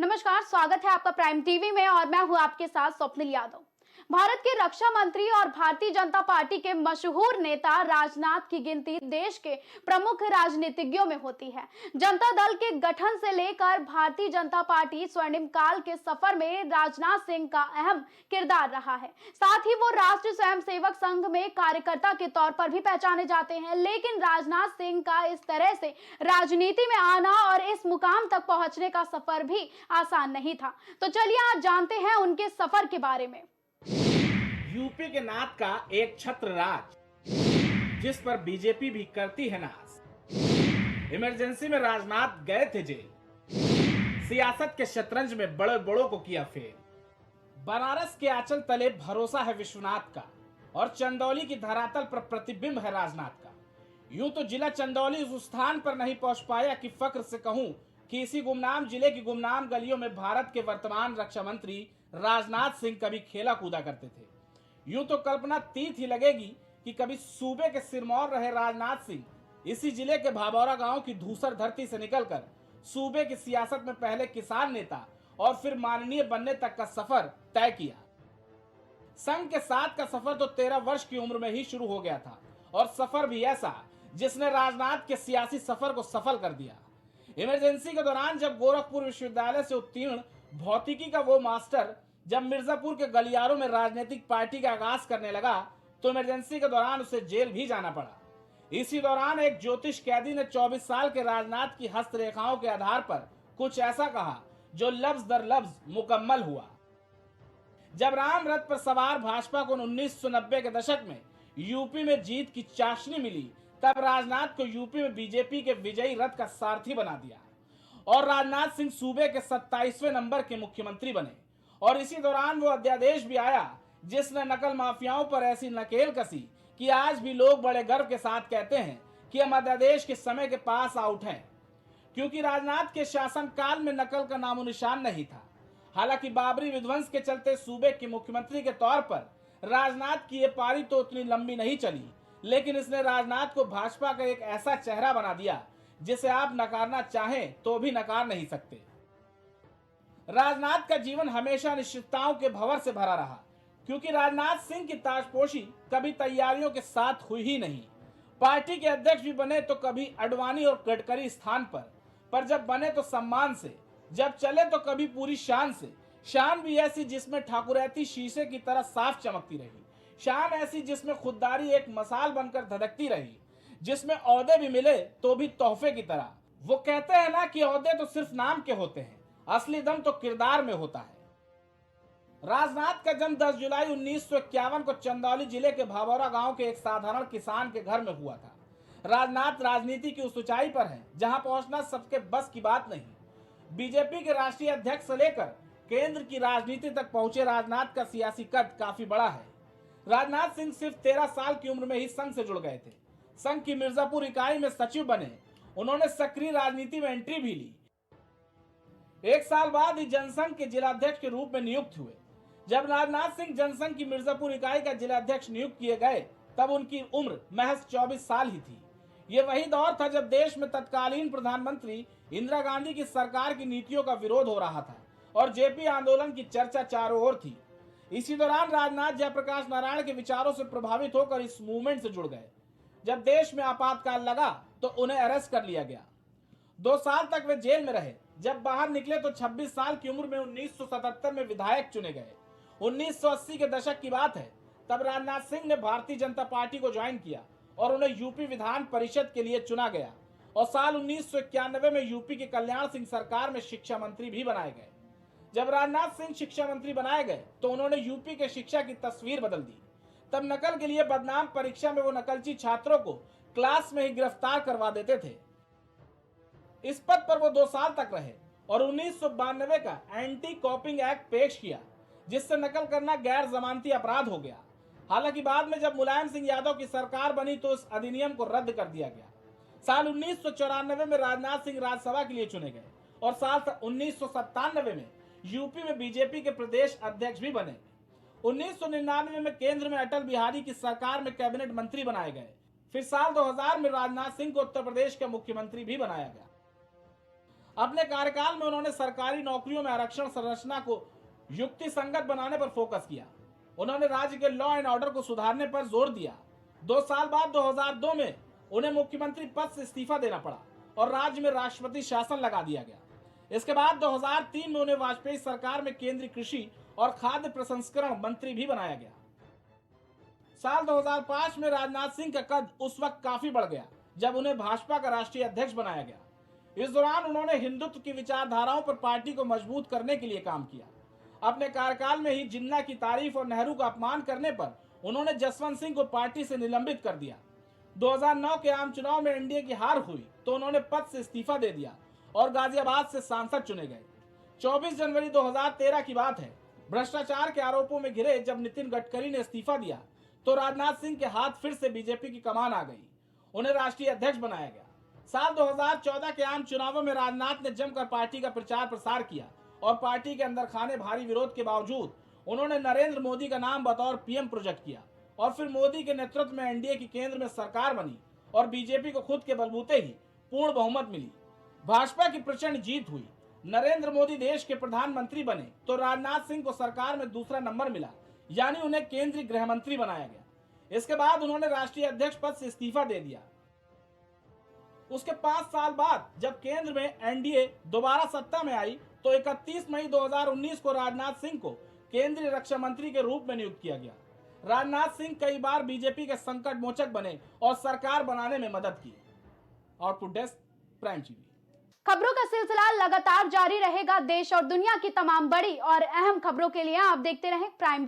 नमस्कार, स्वागत है आपका प्राइम टीवी में और मैं हूं आपके साथ स्वप्निल यादव। भारत के रक्षा मंत्री और भारतीय जनता पार्टी के मशहूर नेता राजनाथ की गिनती देश के प्रमुख राजनीतिज्ञों में होती है। जनता दल के गठन से लेकर भारतीय जनता पार्टी स्वर्णिम काल के सफर में राजनाथ सिंह का अहम किरदार रहा है। साथ ही वो राष्ट्रीय स्वयंसेवक संघ में कार्यकर्ता के तौर पर भी पहचाने जाते हैं। लेकिन राजनाथ सिंह का इस तरह से राजनीति में आना और इस मुकाम तक पहुंचने का सफर भी आसान नहीं था। तो चलिए आज जानते हैं उनके सफर के बारे में। यूपी के नाथ का एक छत्र राज, जिस पर बीजेपी भी करती है नाज। इमरजेंसी में राजनाथ गए थे जेल, सियासत के शतरंज में बड़े बड़ों को किया फेल। बनारस के आंचल तले भरोसा है विश्वनाथ का, और चंदौली की धरातल पर प्रतिबिंब है राजनाथ का। यूं तो जिला चंदौली उस स्थान पर नहीं पहुंच पाया कि फख्र से कहूं कि इसी गुमनाम जिले की गुमनाम गलियों में भारत के वर्तमान रक्षा मंत्री राजनाथ सिंह कभी खेला कूदा करते थे। यूं तो कल्पना तीत ही लगेगी कि कभी सूबे के सिरमौर रहे राजनाथ सिंह इसी जिले के भाभौरा गांव की धूसर धरती से निकलकर सूबे की सियासत में पहले किसान नेता और फिर माननीय बनने तक का सफर तय किया। संघ के साथ का सफर तो 13 वर्ष की उम्र में ही शुरू हो गया था, और सफर भी ऐसा जिसने राजनाथ के सियासी सफर को सफल कर दिया। इमरजेंसी के दौरान जब गोरखपुर विश्वविद्यालय से उत्तीर्ण भौतिकी का वो मास्टर जब मिर्जापुर के गलियारों में राजनीतिक पार्टी का आगाज करने लगा, तो इमरजेंसी के दौरान उसे जेल भी जाना पड़ा। इसी दौरान एक ज्योतिष कैदी ने 24 साल के राजनाथ की हस्तरेखाओं के आधार पर कुछ ऐसा कहा जो लफ्ज दर लफ्ज मुकम्मल हुआ। जब राम रथ पर सवार भाजपा को 1990 के दशक में यूपी में जीत की चाशनी मिली, तब राजनाथ को यूपी में बीजेपी के विजयी रथ का सारथी बना दिया और राजनाथ सिंह सूबे के 27वें नंबर के मुख्यमंत्री बने। और इसी दौरान वो अध्यादेश भी आया जिसने नकल माफियाओं पर ऐसी नकेल कसी कि आज भी लोग बड़े गर्व के साथ कहते हैं कि हम अध्यादेश के समय के पास आउट हैं, क्योंकि राजनाथ के शासनकाल में नकल का नामो निशान नहीं था। हालांकि बाबरी विध्वंस के चलते सूबे के मुख्यमंत्री के तौर पर राजनाथ की ये पारी तो उतनी लंबी नहीं चली, लेकिन इसने राजनाथ को भाजपा का एक ऐसा चेहरा बना दिया जिसे आप नकारना चाहें तो भी नकार नहीं सकते। राजनाथ का जीवन हमेशा अनिश्चितताओं के भंवर से भरा रहा, क्योंकि राजनाथ सिंह की ताजपोशी कभी तैयारियों के साथ हुई ही नहीं। पार्टी के अध्यक्ष भी बने तो कभी अडवाणी और गडकरी स्थान पर जब बने तो सम्मान से, जब चले तो कभी पूरी शान से। शान भी ऐसी जिसमें ठाकुरैती शीशे की तरह साफ चमकती रही, शान ऐसी जिसमें खुददारी एक मसाल बनकर धधकती रही, जिसमें ओहदे भी मिले तो भी तोहफे की तरह। वो कहते हैं ना कि ओहदे तो सिर्फ नाम के होते हैं, असली दम तो किरदार में होता है। राजनाथ का जन्म 10 जुलाई 1951 को चंदौली जिले के भाभौरा गांव के एक साधारण किसान के घर में हुआ था। राजनाथ राजनीति की उस ऊंचाई पर हैं जहां पहुंचना सबके बस की बात नहीं। बीजेपी के राष्ट्रीय अध्यक्ष से लेकर केंद्र की राजनीति तक पहुंचे राजनाथ का सियासी कद काफी बड़ा है। राजनाथ सिंह सिर्फ 13 साल की उम्र में ही संघ से जुड़ गए थे। संघ की मिर्जापुर इकाई में सचिव बने। उन्होंने सक्रिय राजनीति में एंट्री भी ली। एक साल बाद ही जनसंघ के जिलाध्यक्ष के रूप में नियुक्त हुए। जब राजनाथ सिंह जनसंघ की मिर्जापुर इकाई का जिलाध्यक्ष नियुक्त किए गए, तब उनकी उम्र महज 24 साल ही थी। ये वही दौर था जब देश में तत्कालीन प्रधानमंत्री इंदिरा गांधी की सरकार की नीतियों का विरोध हो रहा था और जेपी आंदोलन की चर्चा चारों ओर थी। इसी दौरान राजनाथ जयप्रकाश नारायण के विचारों से प्रभावित होकर इस मूवमेंट से जुड़ गए। जब देश में आपातकाल लगा तो उन्हें अरेस्ट कर लिया गया। 2 साल तक वे जेल में रहे। जब बाहर निकले तो 26 साल की उम्र में 1977 में विधायक चुने गए। 1980 के दशक की बात है, तब राजनाथ सिंह ने भारतीय जनता पार्टी को ज्वाइन किया और उन्हें यूपी विधान परिषद के लिए चुना गया और साल 1991 में यूपी के कल्याण सिंह सरकार में शिक्षा मंत्री भी बनाए गए। जब राजनाथ सिंह शिक्षा मंत्री बनाए गए तो उन्होंने यूपी के शिक्षा की तस्वीर बदल दी। तब नकल के लिए बदनाम परीक्षा में वो नकलची छात्रों को क्लास में ही गिरफ्तार करवा देते थे। इस पद पर वो 2 साल तक रहे और 1992 का एंटी कॉपिंग एक्ट पेश किया, जिससे नकल करना गैर जमानती अपराध हो गया। हालांकि बाद में जब मुलायम सिंह यादव की सरकार बनी तो इस अधिनियम को रद्द कर दिया गया। साल 1994 में राजनाथ सिंह राज्यसभा के लिए चुने गए और साल 1997 में यूपी में बीजेपी के प्रदेश अध्यक्ष भी बने। 1999 में केंद्र में अटल बिहारी की सरकार में कैबिनेट मंत्री बनाए गए। फिर साल 2000 में राजनाथ सिंह को उत्तर प्रदेश का मुख्यमंत्री भी बनाया गया। अपने कार्यकाल में उन्होंने सरकारी नौकरियों में आरक्षण संरचना को युक्ति संगत बनाने पर फोकस किया। उन्होंने राज्य के लॉ एंड ऑर्डर को सुधारने पर जोर दिया। 2 साल बाद 2002 में उन्हें मुख्यमंत्री पद से इस्तीफा देना पड़ा और राज्य में राष्ट्रपति शासन लगा दिया गया। इसके बाद 2003 में उन्हें वाजपेयी सरकार में केंद्रीय कृषि और खाद्य प्रसंस्करण मंत्री भी बनाया गया। साल 2005 में राजनाथ सिंह का कद उस वक्त काफी बढ़ गया जब उन्हें भाजपा का राष्ट्रीय अध्यक्ष बनाया गया। इस दौरान उन्होंने हिंदुत्व की विचारधाराओं पर पार्टी को मजबूत करने के लिए काम किया। अपने कार्यकाल में ही जिन्ना की तारीफ और नेहरू का अपमान करने पर उन्होंने जसवंत सिंह को पार्टी से निलंबित कर दिया। 2009 के आम चुनाव में एनडीए की हार हुई तो उन्होंने पद से इस्तीफा दे दिया और गाजियाबाद से सांसद चुने गए। 24 जनवरी 2013 की बात है। भ्रष्टाचार के आरोपों में घिरे जब नितिन गडकरी ने इस्तीफा दिया तो राजनाथ सिंह के हाथ फिर से बीजेपी की कमान आ गई। उन्हें राष्ट्रीय अध्यक्ष बनाया गया। साल 2014 के आम चुनावों में राजनाथ ने जमकर पार्टी का प्रचार प्रसार किया और पार्टी के अंदर खाने भारी विरोध के बावजूद उन्होंने नरेंद्र मोदी का नाम बतौर पीएम प्रोजेक्ट किया और फिर मोदी के नेतृत्व में एनडीए की केंद्र में सरकार बनी और बीजेपी को खुद के बलबूते ही पूर्ण बहुमत मिली। भाजपा की प्रचंड जीत हुई। नरेंद्र मोदी देश के प्रधानमंत्री बने तो राजनाथ सिंह को सरकार में दूसरा नंबर मिला, यानी उन्हें केंद्रीय गृह मंत्री बनाया गया। इसके बाद उन्होंने राष्ट्रीय अध्यक्ष पद से इस्तीफा दे दिया। उसके 5 साल बाद जब केंद्र में एनडीए दोबारा सत्ता में आई तो 31 मई 2019 को राजनाथ सिंह को केंद्रीय रक्षा मंत्री के रूप में नियुक्त किया गया। राजनाथ सिंह कई बार बीजेपी के संकट मोचक बने और सरकार बनाने में मदद की। Output desk, prime TV. खबरों का सिलसिला लगातार जारी रहेगा। देश और दुनिया की तमाम बड़ी और अहम खबरों के लिए आप देखते रहें प्राइम